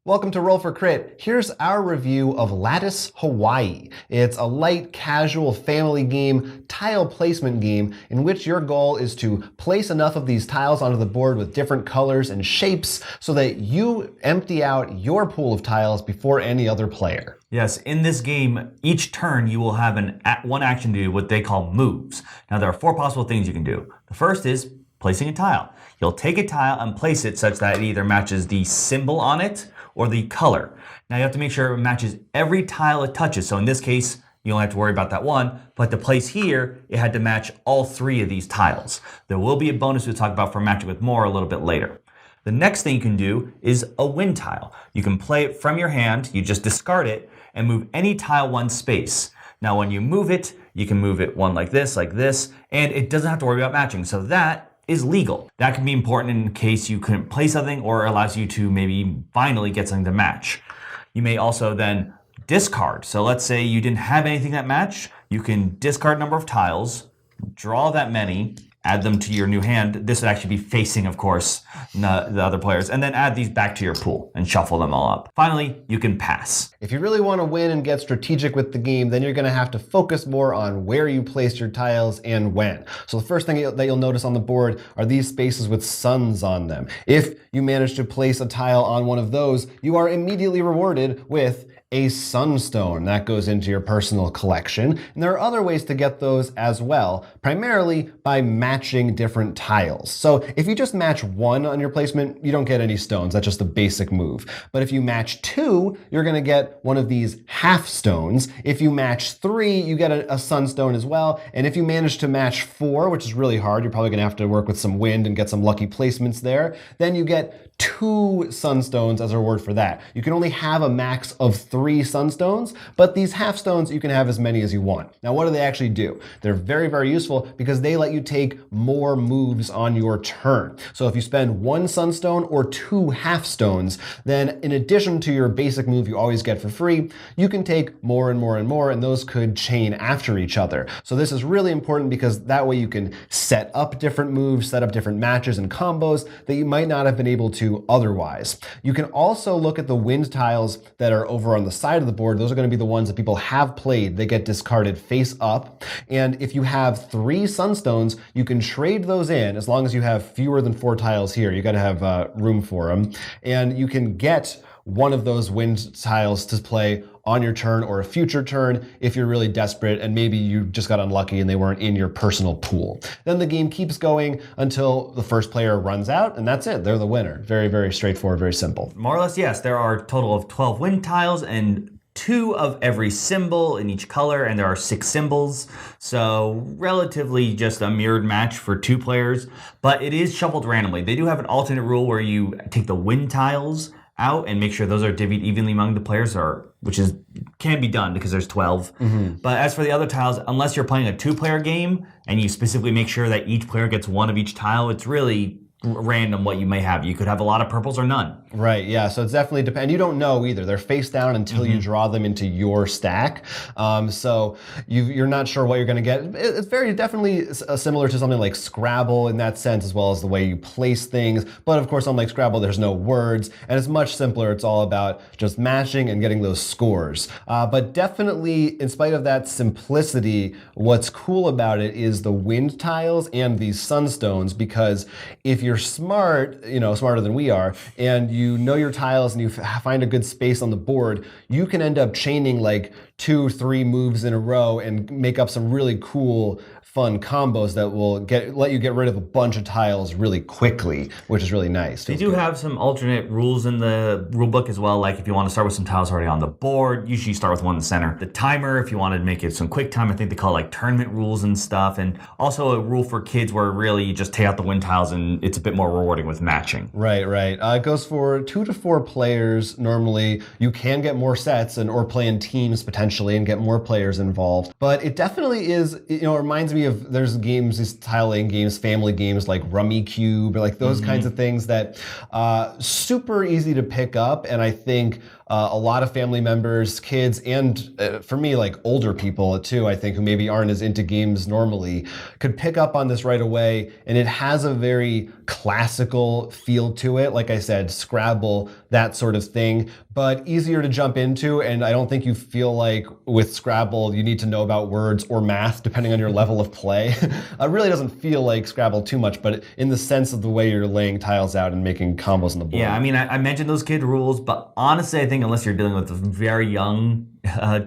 Welcome to Roll for Crit. Here's our review of Latice Hawai'i. It's a light, casual family game, tile placement game in which your goal is to place enough of these tiles onto the board with different colors and shapes so that you empty out your pool of tiles before any other player. Yes, in this game, each turn you will have one action to do what they call moves. Now there are 4 possible things you can do. The first is placing a tile. You'll take a tile and place it such that it either matches the symbol on it or the color. Now you have to make sure it matches every tile it touches. So in this case, you don't have to worry about that one, but to place here, it had to match all 3 of these tiles. There will be a bonus we'll talk about for matching with more a little bit later. The next thing you can do is a win tile. You can play it from your hand, you just discard it, and move any tile 1 space. Now when you move it, you can move it one like this, and it doesn't have to worry about matching. So that is legal. That can be important in case you couldn't play something or allows you to maybe finally get something to match. You may also then discard. So let's say you didn't have anything that matched. You can discard a number of tiles, draw that many, add them to your new hand. This would actually be facing, of course, the other players, and then add these back to your pool and shuffle them all up. Finally, you can pass. If you really want to win and get strategic with the game, then you're going to have to focus more on where you place your tiles and when. So the first thing that you'll notice on the board are these spaces with suns on them. If you manage to place a tile on one of those, you are immediately rewarded with a sunstone. That goes into your personal collection. And there are other ways to get those as well, primarily by matching different tiles. So if you just match 1 on your placement, you don't get any stones. That's just a basic move. But if you match 2, you're going to get one of these half stones. If you match 3, you get a sunstone as well. And if you manage to match 4, which is really hard, you're probably going to have to work with some wind and get some lucky placements there, then you get 2 sunstones as a reward for that. You can only have a max of 3 sunstones, but these half stones, you can have as many as you want. Now, what do they actually do? They're very, very useful because they let you take more moves on your turn. So if you spend 1 sunstone or 2 half stones, then in addition to your basic move you always get for free, you can take more and more and more, and those could chain after each other. So this is really important because that way you can set up different moves, set up different matches and combos that you might not have been able to otherwise. You can also look at the wind tiles that are over on the side of the board. Those are going to be the ones that people have played. They get discarded face up. And if you have 3 sunstones, you can trade those in as long as you have fewer than 4 tiles here. You got to have room for them. And you can get one of those wind tiles to play on your turn or a future turn if you're really desperate and maybe you just got unlucky and they weren't in your personal pool. Then the game keeps going until the first player runs out, and that's it. They're the winner. Very, very straightforward, very simple. More or less, yes. There are a total of 12 wind tiles and 2 of every symbol in each color, and there are 6 symbols. So relatively just a mirrored match for 2 players, but it is shuffled randomly. They do have an alternate rule where you take the wind tiles out and make sure those are divvied evenly among the players, which can be done because there's 12. But as for the other tiles, unless you're playing a 2-player game and you specifically make sure that each player gets 1 of each tile, it's really random what you may have. You could have a lot of purples or none. Right, yeah, so it's definitely depends. You don't know either. They're face down until you draw them into your stack. So you're not sure what you're going to get. It's very definitely similar to something like Scrabble in that sense, as well as the way you place things. But of course, unlike Scrabble, there's no words, and it's much simpler. It's all about just matching and getting those scores. But definitely, in spite of that simplicity, what's cool about it is the wind tiles and these sunstones, because if you're smart, smarter than we are, and you know your tiles and you find a good space on the board, you can end up chaining like 2-3 moves in a row and make up some really cool, fun combos that will let you get rid of a bunch of tiles really quickly, which is really nice. They do have some alternate rules in the rulebook as well, like if you want to start with some tiles already on the board, usually you start with one in the center. The timer, if you wanted to make it some quick time, I think they call it like tournament rules and stuff, and also a rule for kids where really you just take out the wind tiles and it's a bit more rewarding with matching. Right. It goes for 2 to 4 players normally. You can get more sets or play in teams potentially and get more players involved, but it definitely is, it reminds me of, there's games, these tile-laying games, family games like Rummy Cube, or like those kinds of things that super easy to pick up, and I think a lot of family members, kids, and for me, like older people too, I think, who maybe aren't as into games normally, could pick up on this right away. And it has a very classical feel to it. Like I said, Scrabble, that sort of thing, but easier to jump into. And I don't think you feel like with Scrabble, you need to know about words or math, depending on your level of play. It really doesn't feel like Scrabble too much, but in the sense of the way you're laying tiles out and making combos on the board. Yeah, I mean, I mentioned those kid rules, but honestly, I think unless you're dealing with very young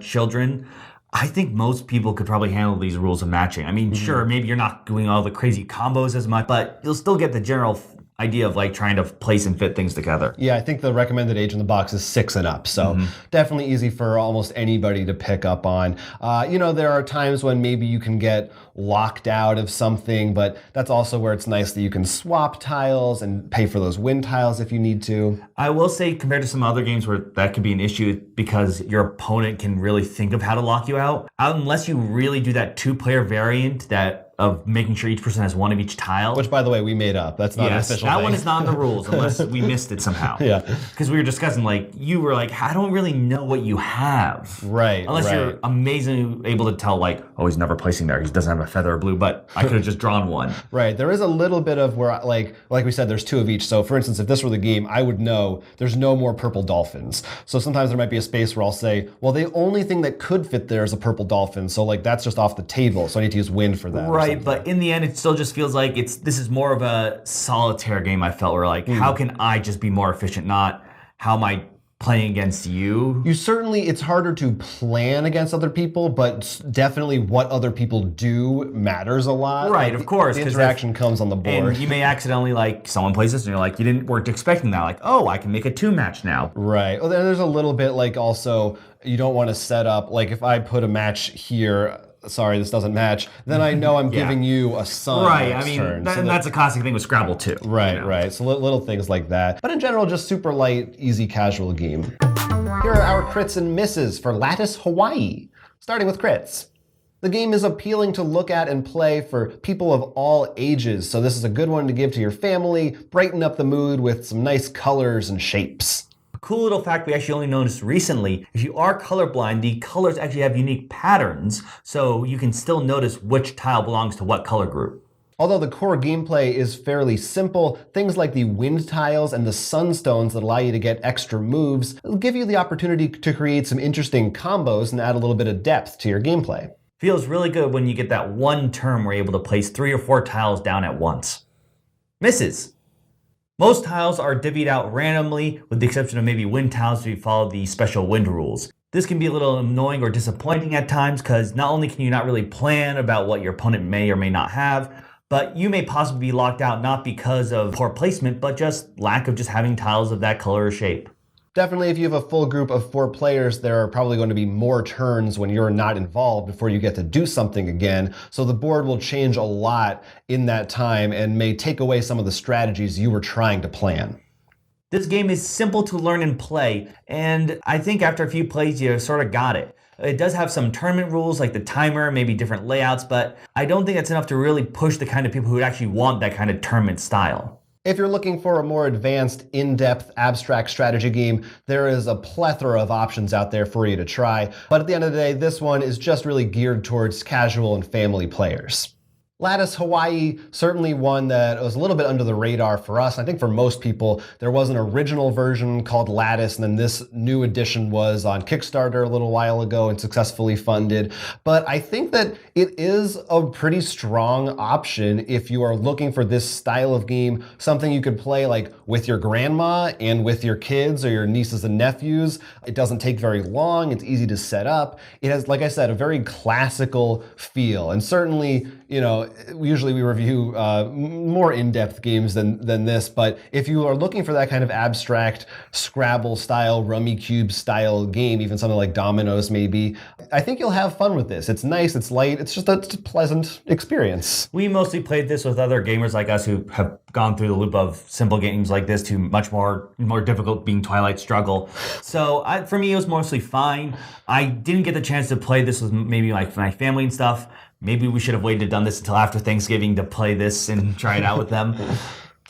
children, I think most people could probably handle these rules of matching. I mean, sure, maybe you're not doing all the crazy combos as much, but you'll still get the general idea of like trying to place and fit things together. Yeah, I think the recommended age in the box is 6 and up. So definitely easy for almost anybody to pick up on. There are times when maybe you can get locked out of something, but that's also where it's nice that you can swap tiles and pay for those win tiles if you need to. I will say, compared to some other games where that could be an issue because your opponent can really think of how to lock you out, unless you really do that 2-player variant of making sure each person has one of each tile. Which, by the way, we made up. That's not an official that thing. one is not in the rules unless we missed it somehow. Yeah. Because we were discussing, you were like, I don't really know what you have. Right. Unless you're amazingly able to tell, he's never placing there. He doesn't have a feather or blue, but I could have just drawn one. Right. There is a little bit of where, like we said, there's 2 of each. So, for instance, if this were the game, I would know there's no more purple dolphins. So sometimes there might be a space where I'll say, well, the only thing that could fit there is a purple dolphin. So, that's just off the table. So I need to use wind for that. Right. But in the end, it still just feels like this is more of a solitaire game, I felt, where how can I just be more efficient, not how am I playing against you? It's harder to plan against other people, but definitely what other people do matters a lot. Right, of course. The interaction comes on the board. And you may accidentally, someone plays this and you're you weren't expecting that. I can make a 2 match now. Right. Well, there's a little bit also, you don't want to set up, if I put a match here, sorry, this doesn't match, then I know I'm giving you a sun. Right, I mean, that's a classic thing with Scrabble too. Right, right. So little things like that. But in general, just super light, easy, casual game. Here are our crits and misses for Latice Hawai'i. Starting with crits. The game is appealing to look at and play for people of all ages, so this is a good one to give to your family, brighten up the mood with some nice colors and shapes. Cool little fact we actually only noticed recently, if you are colorblind, the colors actually have unique patterns, so you can still notice which tile belongs to what color group. Although the core gameplay is fairly simple, things like the wind tiles and the sunstones that allow you to get extra moves will give you the opportunity to create some interesting combos and add a little bit of depth to your gameplay. Feels really good when you get that one turn where you're able to place 3 or 4 tiles down at once. Misses. Most tiles are divvied out randomly, with the exception of maybe wind tiles if you follow the special wind rules. This can be a little annoying or disappointing at times because not only can you not really plan about what your opponent may or may not have, but you may possibly be locked out not because of poor placement, but just lack of just having tiles of that color or shape. Definitely, if you have a full group of 4 players, there are probably going to be more turns when you're not involved before you get to do something again. So the board will change a lot in that time and may take away some of the strategies you were trying to plan. This game is simple to learn and play, and I think after a few plays, you sort of got it. It does have some tournament rules like the timer, maybe different layouts, but I don't think that's enough to really push the kind of people who would actually want that kind of tournament style. If you're looking for a more advanced, in-depth, abstract strategy game, there is a plethora of options out there for you to try. But at the end of the day, this one is just really geared towards casual and family players. Latice Hawai'i, certainly one that was a little bit under the radar for us. I think for most people, there was an original version called Latice, and then this new edition was on Kickstarter a little while ago and successfully funded. But I think that it is a pretty strong option if you are looking for this style of game, something you could play with your grandma and with your kids or your nieces and nephews. It doesn't take very long. It's easy to set up. It has, like I said, a very classical feel, and certainly, usually we review more in-depth games than this, but if you are looking for that kind of abstract Scrabble style, Rummy Cube style game, even something like Dominoes maybe, I think you'll have fun with this. It's nice, it's light, it's a pleasant experience. We mostly played this with other gamers like us who have gone through the loop of simple games like this to much more difficult, being Twilight Struggle. So for me, it was mostly fine. I didn't get the chance to play this with maybe my family and stuff. Maybe we should have waited and done this until after Thanksgiving to play this and try it out with them.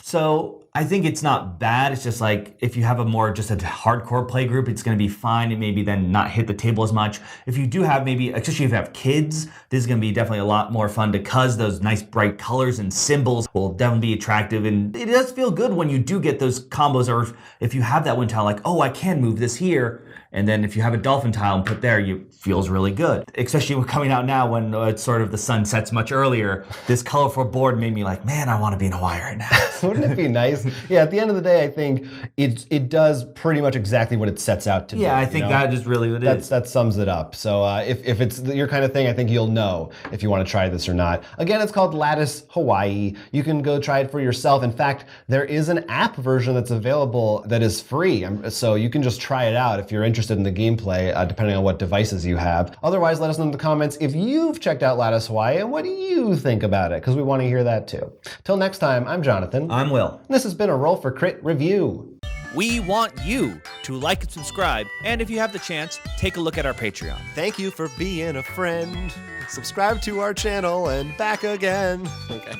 So I think it's not bad. It's just like if you have just a hardcore play group, it's going to be fine and maybe then not hit the table as much. If you do have especially if you have kids, this is going to be definitely a lot more fun because those nice bright colors and symbols will definitely be attractive. And it does feel good when you do get those combos, or if you have that one tile like, oh, I can move this here. And then if you have a dolphin tile and put there, it feels really good. Especially when coming out now when it's sort of the sun sets much earlier. This colorful board made me like, man, I want to be in Hawaii right now. Wouldn't it be nice? Yeah, at the end of the day, I think it does pretty much exactly what it sets out to do. Yeah, I think that is really what it is. That sums it up. So if it's your kind of thing, I think you'll know if you want to try this or not. Again, it's called Latice Hawai'i. You can go try it for yourself. In fact, there is an app version that's available that is free. So you can just try it out if you're interested in the gameplay, depending on what devices you have. Otherwise, let us know in the comments if you've checked out Latice Hawai'i and what do you think about it, because we want to hear that too. Till next time, I'm Jonathan. I'm Will. And this has been a Roll for Crit review. We want you to like and subscribe, and if you have the chance, take a look at our Patreon. Thank you for being a friend. Subscribe to our channel and back again. Okay.